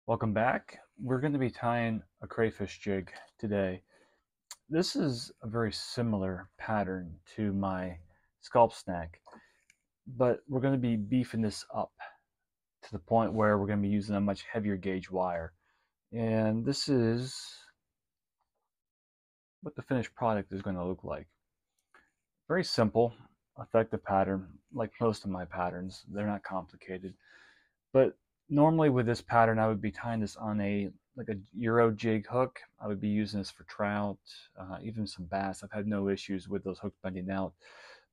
Welcome back. We're going to be tying a crayfish jig today. This is a very similar pattern to my scalp snack, but we're going to be beefing this up to the point where we're going to be using a much heavier gauge wire. And this is what the finished product is going to look like. Very simple, effective pattern, like most of my patterns. They're not complicated. But normally with this pattern, I would be tying this on a Euro jig hook. I would be using this for trout, even some bass. I've had no issues with those hooks bending out.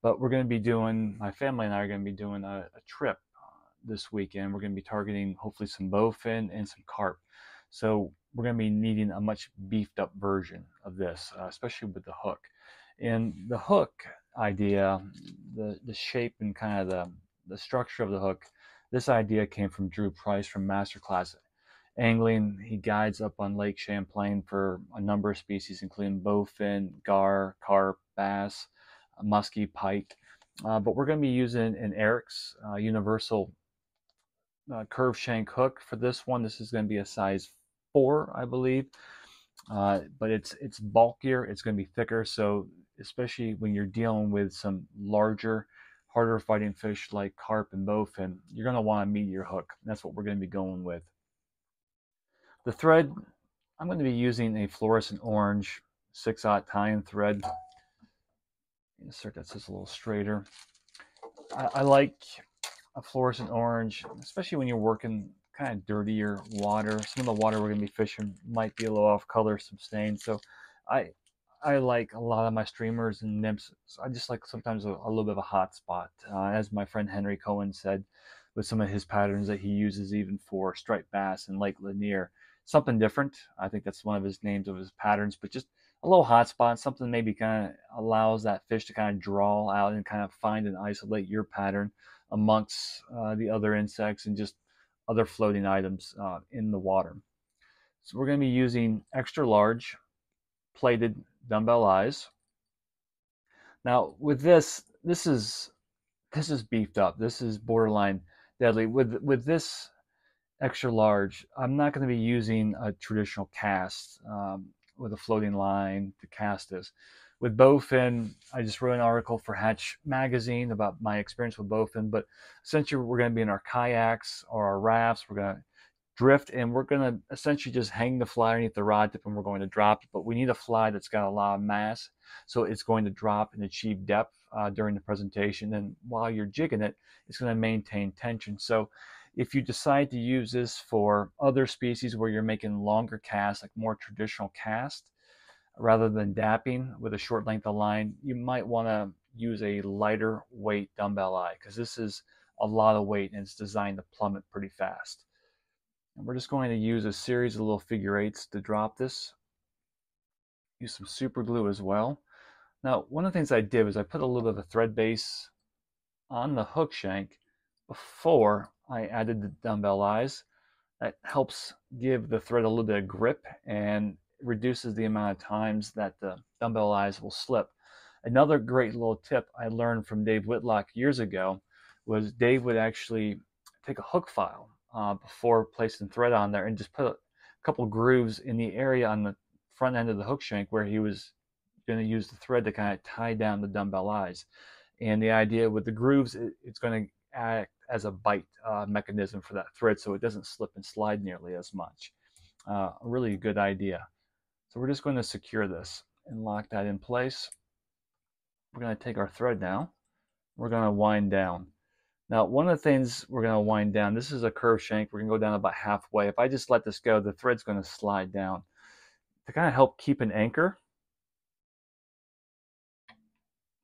But we're going to be doing, my family and I are going to be doing a trip this weekend. We're going to be targeting hopefully some bowfin and some carp. So we're going to be needing a much beefed up version of this, especially with the hook. And the hook idea, the shape and kind of the structure of the hook, this idea came from Drew Price from Masterclass Angling. He guides up on Lake Champlain for a number of species, including bowfin, gar, carp, bass, muskie, pike. But we're going to be using an Eric's universal curved shank hook for this one. This is going to be a size 4, I believe. But it's bulkier, it's going to be thicker, so especially when you're dealing with some larger, harder fighting fish like carp and bowfin, you're going to want a meatier hook. That's what we're going to be going with. The thread, I'm going to be using a fluorescent orange 6/0 tie-in thread. Insert that so it's a little straighter. I like a fluorescent orange, especially when you're working kind of dirtier water. Some of the water we're going to be fishing might be a little off color, some stains. So I I like a lot of my streamers and nymphs. I just like sometimes a little bit of a hot spot, as my friend Henry Cohen said, with some of his patterns that he uses even for striped bass and Lake Lanier. Something different. I think that's one of his names of his patterns, but just a little hot spot, something maybe kind of allows that fish to kind of draw out and kind of find and isolate your pattern amongst the other insects and just other floating items in the water. So we're going to be using extra large plated dumbbell eyes. Now with this is beefed up. This is borderline deadly. With this extra large, I'm not going to be using a traditional cast with a floating line to cast this. With bowfin, I just wrote an article for Hatch magazine about my experience with bowfin, but essentially we're going to be in our kayaks or our rafts. We're going to drift and we're going to essentially just hang the fly underneath the rod tip and we're going to drop it. But we need a fly that's got a lot of mass, so it's going to drop and achieve depth during the presentation. And while you're jigging it, it's going to maintain tension. So if you decide to use this for other species where you're making longer casts, like more traditional cast, rather than dapping with a short length of line, you might want to use a lighter weight dumbbell eye because this is a lot of weight and it's designed to plummet pretty fast. And we're just going to use a series of little figure eights to drop this. Use some super glue as well. Now, one of the things I did was I put a little bit of a thread base on the hook shank before I added the dumbbell eyes. That helps give the thread a little bit of grip and reduces the amount of times that the dumbbell eyes will slip. Another great little tip I learned from Dave Whitlock years ago was Dave would actually take a hook file before placing thread on there and just put a couple grooves in the area on the front end of the hook shank where he was going to use the thread to kind of tie down the dumbbell eyes. And the idea with the grooves, it's going to act as a bite mechanism for that thread so it doesn't slip and slide nearly as much. A really good idea. So we're just going to secure this and lock that in place. We're going to take our thread now. We're going to wind down. Now, one of the things we're going to wind down, this is a curved shank. We're going to go down about halfway. If I just let this go, the thread's going to slide down. To kind of help keep an anchor,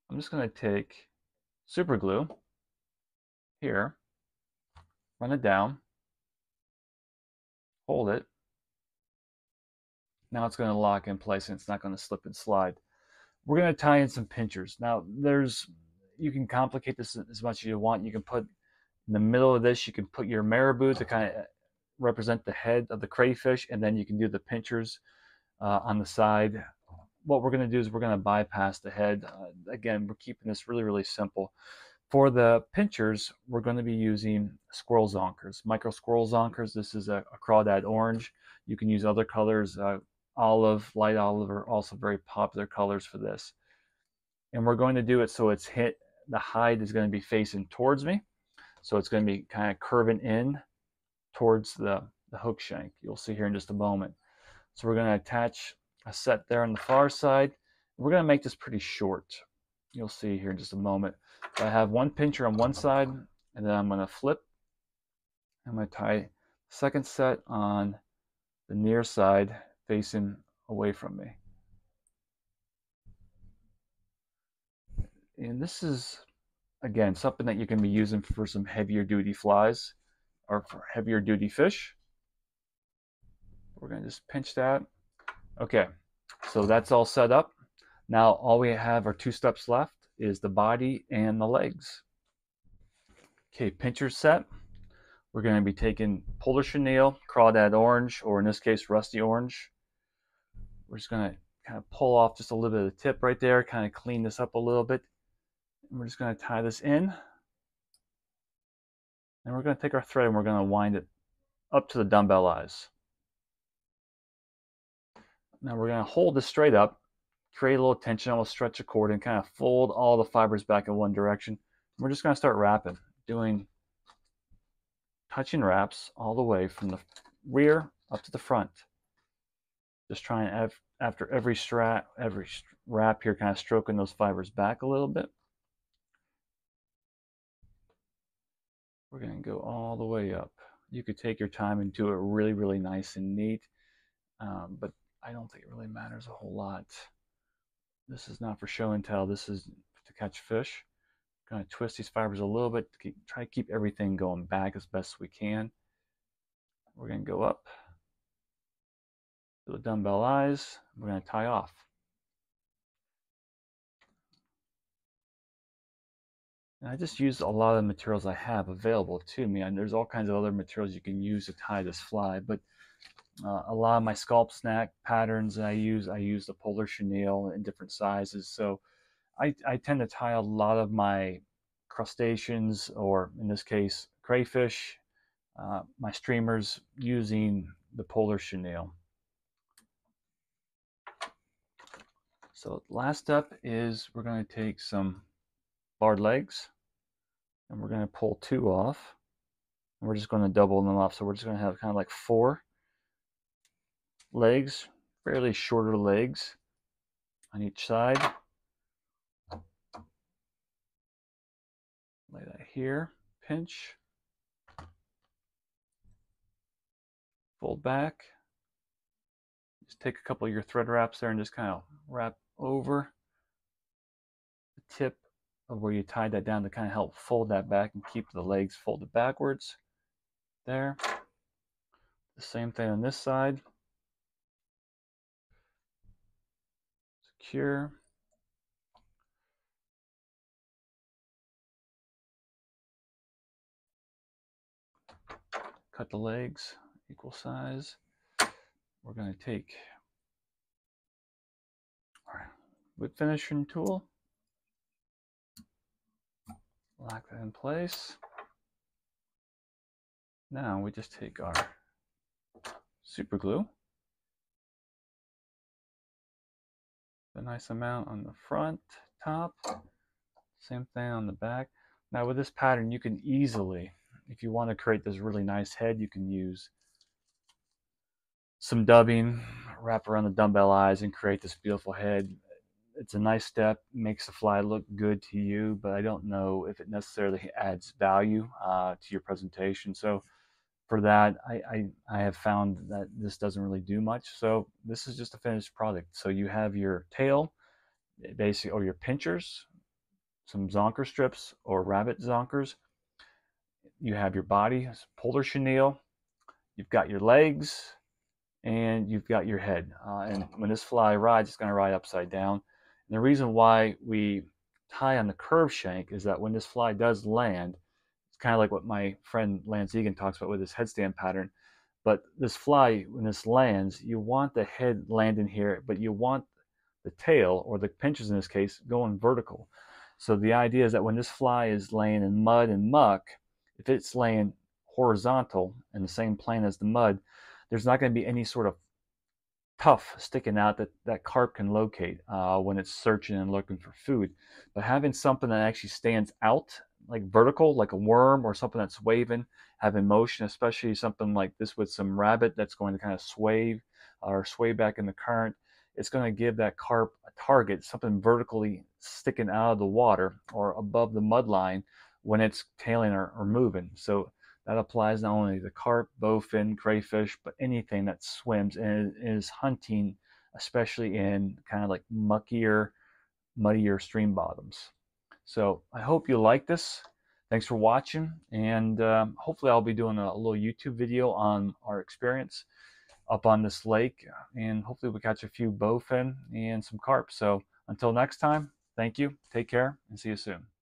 I'm just going to take super glue here, run it down, hold it. Now it's going to lock in place and it's not going to slip and slide. We're going to tie in some pinchers. Now, you can complicate this as much as you want. You can put in the middle of this, you can put your marabou to kind of represent the head of the crayfish, and then you can do the pinchers on the side. What we're going to do is we're going to bypass the head. Again, we're keeping this really, really simple. For the pinchers, we're going to be using squirrel zonkers, micro squirrel zonkers. This is a crawdad orange. You can use other colors. Olive, light olive are also very popular colors for this. And we're going to do it so the hide is going to be facing towards me. So it's going to be kind of curving in towards the hook shank. You'll see here in just a moment. So we're going to attach a set there on the far side. We're going to make this pretty short. You'll see here in just a moment. So I have one pincher on one side, and then I'm going to flip. I'm going to tie the second set on the near side facing away from me. And this is, again, something that you can be using for some heavier duty flies or for heavier duty fish. We're going to just pinch that. Okay, so that's all set up. Now all we have are 2 steps left is the body and the legs. Okay, pincher set. We're going to be taking polar chenille, crawdad orange, or in this case, rusty orange. We're just going to kind of pull off just a little bit of the tip right there, kind of clean this up a little bit. And we're just going to tie this in. And we're going to take our thread and we're going to wind it up to the dumbbell eyes. Now we're going to hold this straight up, create a little tension, almost stretch a cord, and kind of fold all the fibers back in one direction. We're just going to start wrapping, doing touching wraps all the way from the rear up to the front. Just trying after every wrap here, kind of stroking those fibers back a little bit. We're going to go all the way up. You could take your time and do it really, really nice and neat, but I don't think it really matters a whole lot. This is not for show and tell. This is to catch fish. Going to twist these fibers a little bit to try to keep everything going back as best we can. We're going to go up to the dumbbell eyes. We're going to tie off. And I just used a lot of the materials I have available to me, and there's all kinds of other materials you can use to tie this fly, but a lot of my scalp snack patterns that I use the polar chenille in different sizes. So I tend to tie a lot of my crustaceans, or in this case, crayfish, my streamers, using the polar chenille. So last step is we're going to take some barred legs and we're going to pull 2 off. And we're just going to double them up. So we're just going to have kind of like 4 legs, fairly shorter legs on each side. Lay that here, pinch, fold back. Just take a couple of your thread wraps there and just kind of wrap over the tip of where you tied that down to kind of help fold that back and keep the legs folded backwards. There. The same thing on this side. Secure. Cut the legs equal size. We're going to take our whip finishing tool, lock that in place. Now we just take our super glue, a nice amount on the front, top, same thing on the back. Now with this pattern, you can easily, if you want to create this really nice head, you can use some dubbing, wrap around the dumbbell eyes and create this beautiful head. It's a nice step, makes the fly look good to you, but I don't know if it necessarily adds value to your presentation. So for that, I have found that this doesn't really do much. So this is just a finished product. So you have your tail, basically, or your pinchers, some zonker strips or rabbit zonkers. You have your body, polar chenille. You've got your legs, and you've got your head. And when this fly rides, it's going to ride upside down. And the reason why we tie on the curve shank is that when this fly does land, it's kind of like what my friend Lance Egan talks about with his headstand pattern. But this fly, when this lands, you want the head landing here, but you want the tail, or the pinches in this case, going vertical. So the idea is that when this fly is laying in mud and muck, if it's laying horizontal in the same plane as the mud, there's not going to be any sort of tuff sticking out that that carp can locate when it's searching and looking for food. But having something that actually stands out, like vertical, like a worm or something that's waving, having motion, especially something like this with some rabbit that's going to kind of sway or sway back in the current, it's going to give that carp a target, something vertically sticking out of the water or above the mud line when it's tailing or moving. So that applies not only to carp, bowfin, crayfish, but anything that swims and is hunting, especially in kind of like muckier, muddier stream bottoms. So I hope you like this. Thanks for watching, and hopefully I'll be doing a little YouTube video on our experience up on this lake, and hopefully we catch a few bowfin and some carp. So until next time, thank you, take care, and see you soon.